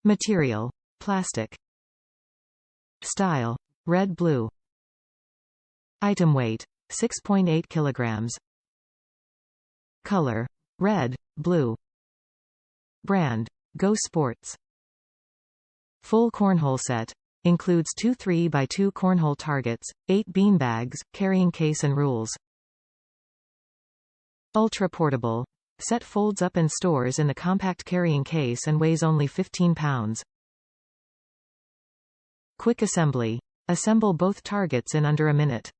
Material: plastic. Style: red blue. Item weight: 6.8 kilograms. Color: red, blue. Brand: GoSports. Full cornhole set. Includes 2 3x2 cornhole targets, 8 beanbags, carrying case and rules. Ultra portable. Set folds up and stores in the compact carrying case and weighs only 15 pounds. Quick assembly. Assemble both targets in under a minute.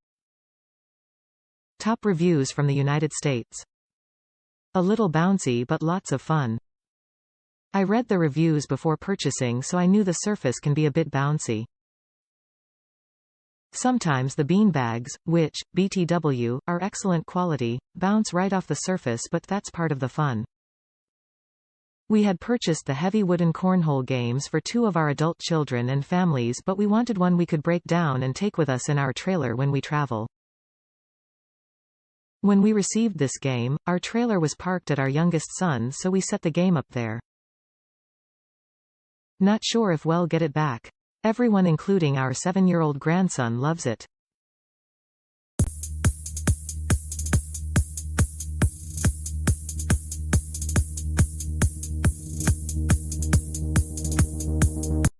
Top reviews from the United States. A little bouncy but lots of fun. I read the reviews before purchasing, so I knew the surface can be a bit bouncy. Sometimes the beanbags, which, BTW, are excellent quality, bounce right off the surface, but that's part of the fun. We had purchased the heavy wooden cornhole games for 2 of our adult children and families, but we wanted one we could break down and take with us in our trailer when we travel. When we received this game, our trailer was parked at our youngest son, so we set the game up there. Not sure if we'll get it back. Everyone including our 7-year-old grandson loves it.